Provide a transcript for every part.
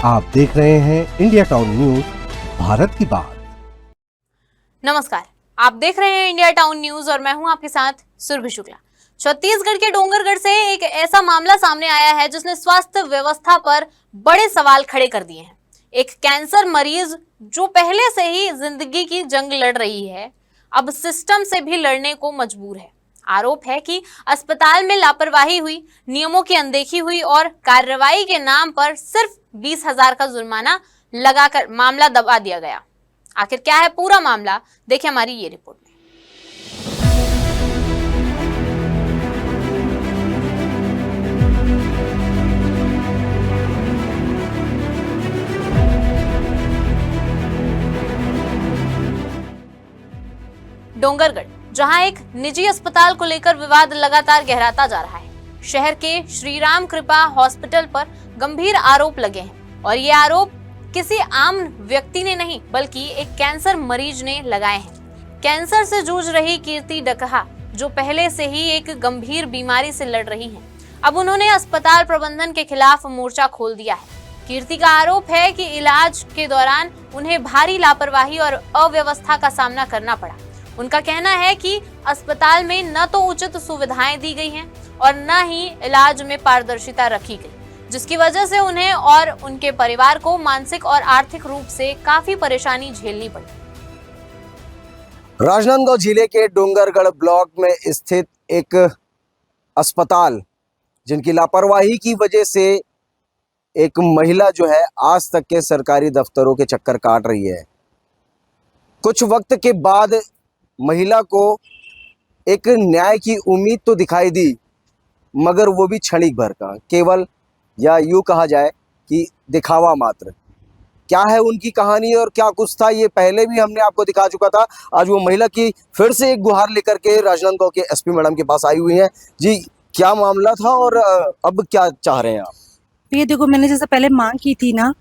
आप देख रहे हैं इंडिया टाउन न्यूज, भारत की बात। नमस्कार, आप देख रहे हैं इंडिया टाउन न्यूज और मैं हूं आपके साथ सुरभि शुक्ला। छत्तीसगढ़ के डोंगरगढ़ से एक ऐसा मामला सामने आया है जिसने स्वास्थ्य व्यवस्था पर बड़े सवाल खड़े कर दिए हैं। एक कैंसर मरीज जो पहले से ही जिंदगी की जंग लड़ रही है, अब सिस्टम से भी लड़ने को मजबूर है। आरोप है कि अस्पताल में लापरवाही हुई, नियमों की अनदेखी हुई और कार्रवाई के नाम पर सिर्फ 20,000 का जुर्माना लगाकर मामला दबा दिया गया। आखिर क्या है पूरा मामला, देखिए हमारी ये रिपोर्ट में। डोंगरगढ़, जहां एक निजी अस्पताल को लेकर विवाद लगातार गहराता जा रहा है। शहर के श्री राम कृपा हॉस्पिटल पर गंभीर आरोप लगे हैं और ये आरोप किसी आम व्यक्ति ने नहीं बल्कि एक कैंसर मरीज ने लगाए हैं। कैंसर से जूझ रही कीर्ति डकहा, जो पहले से ही एक गंभीर बीमारी से लड़ रही हैं, अब उन्होंने अस्पताल प्रबंधन के खिलाफ मोर्चा खोल दिया है। कीर्ति का आरोप है कि इलाज के दौरान उन्हें भारी लापरवाही और अव्यवस्था का सामना करना पड़ा। उनका कहना है कि अस्पताल में न तो उचित सुविधाएं दी गई हैं और न ही इलाज में पारदर्शिता रखी गई, जिसकी वजह से उन्हें और उनके परिवार को मानसिक और आर्थिक रूप से काफी परेशानी झेलनी पड़ी। राजनांदगांव जिले के डोंगरगढ़ ब्लॉक में स्थित एक अस्पताल, जिनकी लापरवाही की वजह से एक महिला जो है आज तक के सरकारी दफ्तरों के चक्कर काट रही है। कुछ वक्त के बाद महिला को एक न्याय की उम्मीद तो दिखाई दी, मगर वो भी क्षणिक भर का, केवल या यूँ कहा जाए कि दिखावा मात्र। क्या है उनकी कहानी और क्या कुछ था, ये पहले भी हमने आपको दिखा चुका था। आज वो महिला की फिर से एक गुहार लेकर के राजनांदगांव के एसपी मैडम के पास आई हुई हैं। जी, क्या मामला था और अब क्या चाह रहे हैं आप? ये देखो, मैंने जैसे पहले मांग की थी ना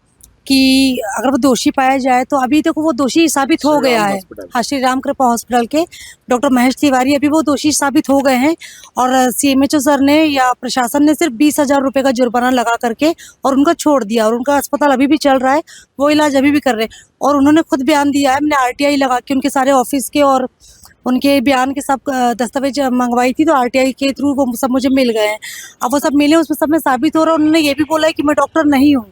कि अगर वो दोषी पाया जाए, तो अभी देखो वो दोषी साबित हो गया है। हाँ, श्री राम कृपा हॉस्पिटल के डॉक्टर महेश तिवारी अभी वो दोषी साबित हो गए हैं और सीएमएचओ सर ने या प्रशासन ने सिर्फ 20,000 रुपये का जुर्माना लगा करके और उनका छोड़ दिया और उनका अस्पताल अभी भी चल रहा है, वो इलाज अभी भी कर रहे हैं। और उन्होंने खुद बयान दिया है, मैंने आरटीआई लगा के उनके सारे ऑफिस के और उनके बयान के सब दस्तावेज मंगवाई थी, तो आरटीआई के थ्रू वो सब मुझे मिल गए हैं। अब वो सब मिले, उसमें सब में साबित हो रहा है। उन्होंने ये भी बोला है कि मैं डॉक्टर नहीं हूँ,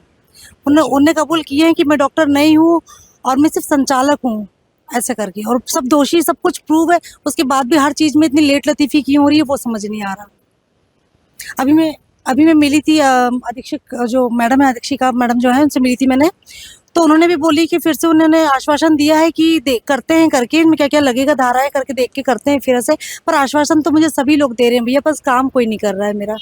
उन्होंने कबूल किए हैं कि मैं डॉक्टर नहीं हूँ और मैं सिर्फ संचालक हूँ, ऐसे करके। और सब दोषी, सब कुछ प्रूव है, उसके बाद भी हर चीज में इतनी लेट लतीफी क्यों हो रही है वो समझ नहीं आ रहा। अभी मैं मिली थी अधीक्षक, जो मैडम है, अधीक्षिका मैडम जो है, उनसे मिली थी मैंने, तो उन्होंने भी बोली कि फिर से उन्होंने आश्वासन दिया है कि करते हैं, करके इनमें क्या क्या लगेगा, धाराएं करके देख के करते हैं फिर से। पर आश्वासन तो मुझे सभी लोग दे रहे हैं भैया, बस काम कोई नहीं कर रहा है मेरा।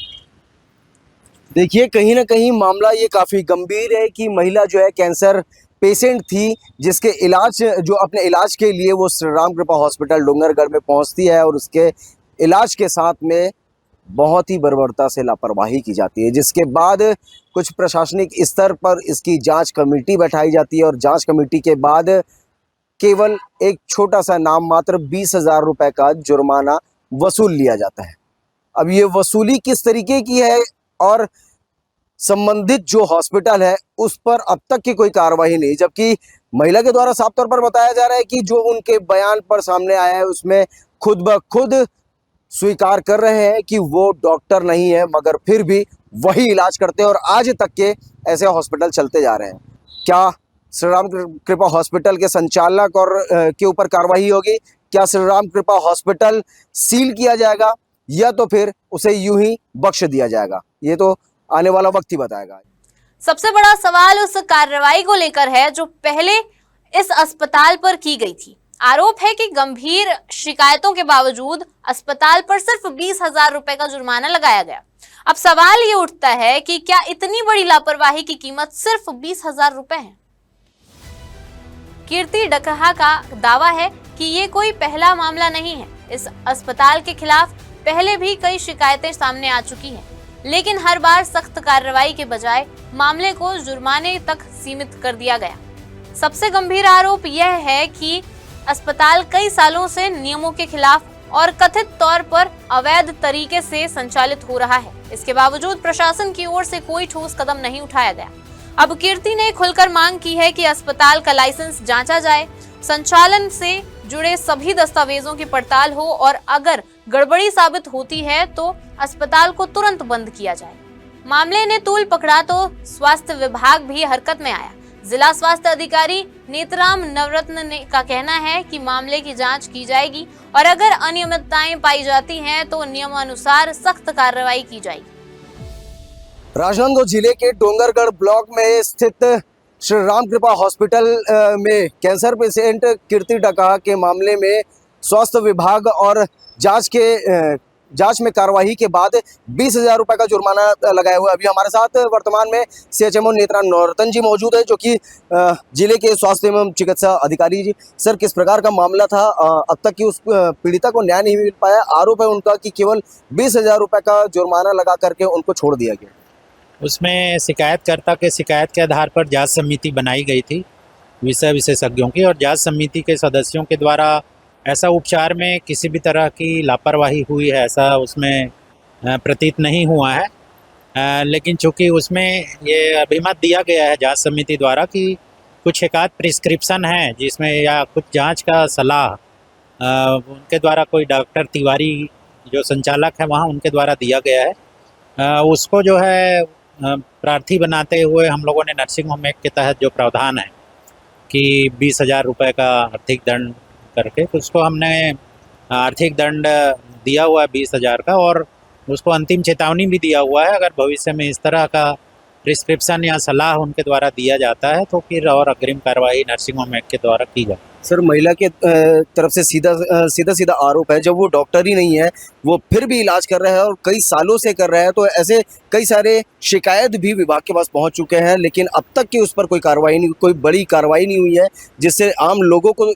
देखिए, कहीं ना कहीं मामला ये काफ़ी गंभीर है कि महिला जो है कैंसर पेशेंट थी, जिसके अपने इलाज के लिए वो श्री राम कृपा हॉस्पिटल डोंगरगढ़ में पहुंचती है और उसके इलाज के साथ में बहुत ही बर्बरता से लापरवाही की जाती है, जिसके बाद कुछ प्रशासनिक स्तर पर इसकी जांच कमेटी बैठाई जाती है और जांच कमेटी के बाद केवल एक छोटा सा नाम मात्र 20,000 रुपये का जुर्माना वसूल लिया जाता है। अब ये वसूली किस तरीके की है और संबंधित जो हॉस्पिटल है उस पर अब तक की कोई कार्रवाई नहीं, जबकि महिला के द्वारा साफ तौर पर बताया जा रहा है कि जो उनके बयान पर सामने आया है उसमें खुद ब खुद स्वीकार कर रहे हैं कि वो डॉक्टर नहीं है, मगर फिर भी वही इलाज करते हैं और आज तक के ऐसे हॉस्पिटल चलते जा रहे हैं। क्या श्री राम कृपा हॉस्पिटल के संचालक और के ऊपर कार्रवाई होगी? क्या श्री राम कृपा हॉस्पिटल सील किया जाएगा या तो फिर उसे यूं ही बख्श दिया जाएगा? ये तो आने वाला वक्त ही बताएगा। सबसे बड़ा सवाल उस कार्रवाई को लेकर है जो पहले इस अस्पताल पर की गई थी। आरोप है कि गंभीर शिकायतों के बावजूद अस्पताल पर सिर्फ 20,000 रुपए का जुर्माना लगाया गया। अब सवाल ये उठता है कि क्या इतनी बड़ी लापरवाही की कीमत सिर्फ 20,000 रुपए है? कीर्ति डकहा का दावा है कि ये कोई पहला मामला नहीं है। इस अस्पताल के खिलाफ पहले भी कई शिकायतें सामने आ चुकी हैं, लेकिन हर बार सख्त कार्रवाई के बजाय मामले को जुर्माने तक सीमित कर दिया गया। सबसे गंभीर आरोप यह है कि अस्पताल कई सालों से नियमों के खिलाफ और कथित तौर पर अवैध तरीके से संचालित हो रहा है। इसके बावजूद प्रशासन की ओर से कोई ठोस कदम नहीं उठाया गया। अब कीर्ति ने खुलकर मांग की है कि अस्पताल का लाइसेंस जांचा जाए, संचालन से जुड़े सभी दस्तावेजों की पड़ताल हो और अगर गड़बड़ी साबित होती है तो अस्पताल को तुरंत बंद किया जाए। मामले ने तूल पकड़ा तो स्वास्थ्य विभाग भी हरकत में आया। जिला स्वास्थ्य अधिकारी नेतराम नवरत्न ने का कहना है कि मामले की जांच की जाएगी और अगर अनियमितताएं पाई जाती हैं तो नियमानुसार सख्त कार्रवाई की जाएगी। राजनांदगांव जिले के डोंगरगढ़ ब्लॉक में स्थित श्री राम कृपा हॉस्पिटल में कैंसर पेशेंट कीर्ति डकहा के मामले में स्वास्थ्य विभाग और जांच में कार्रवाई के बाद 20,000 रुपए का जुर्माना लगाया हुआ है। अभी हमारे साथ वर्तमान में CHMO नेतराम नवरत्न जी मौजूद है, जो कि जिले के स्वास्थ्य एवं चिकित्सा अधिकारी जी। सर, किस प्रकार का मामला था? अब तक की उस पीड़िता को न्याय नहीं मिल पाया। आरोप है उनका कि केवल 20,000 रुपए का जुर्माना लगा करके उनको छोड़ दिया गया। उसमें शिकायतकर्ता के शिकायत के आधार पर जांच समिति बनाई गई थी विषय विशेषज्ञों की, और जांच समिति के सदस्यों के द्वारा ऐसा उपचार में किसी भी तरह की लापरवाही हुई है ऐसा उसमें प्रतीत नहीं हुआ है। लेकिन चूंकि उसमें ये अभिमत दिया गया है जांच समिति द्वारा कि कुछ एकाध प्रिस्क्रिप्शन है जिसमें या कुछ जांच का सलाह उनके द्वारा कोई डॉक्टर तिवारी जो संचालक है वहाँ उनके द्वारा दिया गया है, उसको जो है प्रार्थी बनाते हुए हम लोगों ने नर्सिंग होम एक्ट के तहत जो प्रावधान है कि 20,000 रुपये का आर्थिक दंड करके उसको हमने आर्थिक दंड दिया हुआ है 20,000 का, और उसको अंतिम चेतावनी भी दिया हुआ है अगर भविष्य में इस तरह का प्रिस्क्रिप्शन या सलाह उनके द्वारा दिया जाता है तो फिर और अग्रिम कार्रवाई नर्सिंग होम एक्ट के द्वारा की जाए। सर, महिला के तरफ से सीधा आरोप है, जब वो डॉक्टर ही नहीं है वो फिर भी इलाज कर रहे हैं और कई सालों से कर रहे हैं, तो ऐसे कई सारे शिकायत भी विभाग के पास पहुंच चुके हैं, लेकिन अब तक की उस पर कोई बड़ी कार्रवाई नहीं हुई है जिससे आम लोगों को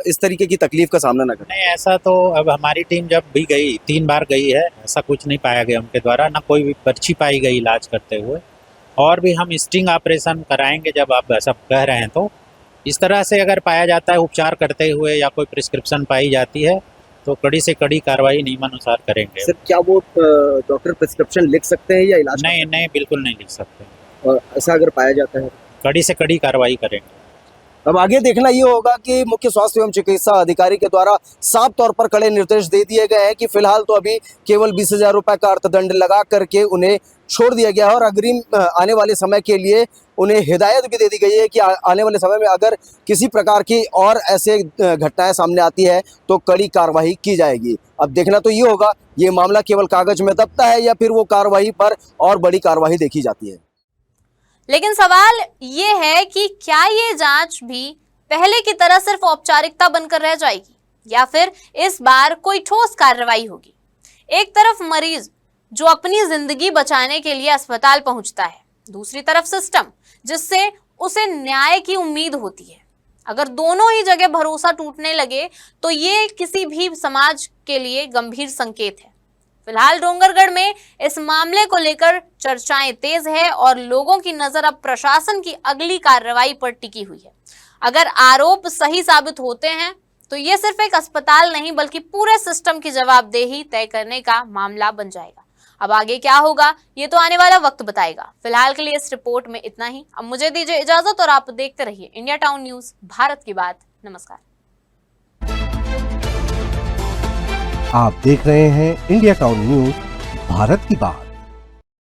इस तरीके की तकलीफ का सामना न करना। नहीं, ऐसा तो अब हमारी टीम जब भी गई 3 बार गई है, ऐसा कुछ नहीं पाया गया उनके द्वारा, ना कोई पर्ची पाई गई इलाज करते हुए। और भी हम स्टिंग ऑपरेशन कराएंगे जब आप ऐसा कह रहे हैं, तो इस तरह से अगर पाया जाता है उपचार करते हुए या कोई प्रिस्क्रिप्शन पाई जाती है तो कड़ी से कड़ी कार्रवाई नियमानुसार करेंगे। सर, क्या वो डॉक्टर प्रिस्क्रिप्शन लिख सकते हैं या इलाज? नहीं, बिल्कुल नहीं लिख सकते। और ऐसा अगर पाया जाता है कड़ी से कड़ी कार्रवाई करेंगे। अब आगे देखना ये होगा कि मुख्य स्वास्थ्य एवं चिकित्सा अधिकारी के द्वारा साफ तौर पर कड़े निर्देश दे दिए गए हैं कि फिलहाल तो अभी केवल 20,000 रुपए का अर्थदंड लगा करके उन्हें छोड़ दिया गया है, और अग्रिम आने वाले समय के लिए उन्हें हिदायत भी दे दी गई है कि आने वाले समय में अगर किसी प्रकार की और ऐसे घटनाएं सामने आती है तो कड़ी कार्रवाई की जाएगी। अब देखना तो ये होगा ये मामला केवल कागज में दबता है या फिर वो कार्रवाई पर और बड़ी कार्रवाई देखी जाती है। लेकिन सवाल ये है कि क्या ये जांच भी पहले की तरह सिर्फ औपचारिकता बनकर रह जाएगी या फिर इस बार कोई ठोस कार्रवाई होगी। एक तरफ मरीज जो अपनी जिंदगी बचाने के लिए अस्पताल पहुंचता है, दूसरी तरफ सिस्टम जिससे उसे न्याय की उम्मीद होती है। अगर दोनों ही जगह भरोसा टूटने लगे तो ये किसी भी समाज के लिए गंभीर संकेत है। फिलहाल डोंगरगढ़ में इस मामले को लेकर चर्चाएं तेज है और लोगों की नजर अब प्रशासन की अगली कार्रवाई पर टिकी हुई है। अगर आरोप सही साबित होते हैं तो ये सिर्फ एक अस्पताल नहीं बल्कि पूरे सिस्टम की जवाबदेही तय करने का मामला बन जाएगा। अब आगे क्या होगा ये तो आने वाला वक्त बताएगा। फिलहाल के लिए इस रिपोर्ट में इतना ही। अब मुझे दीजिए इजाजत और आप देखते रहिए इंडिया टाउन न्यूज, भारत की बात। नमस्कार। आप देख रहे हैं इंडिया टाउन न्यूज, भारत की बात।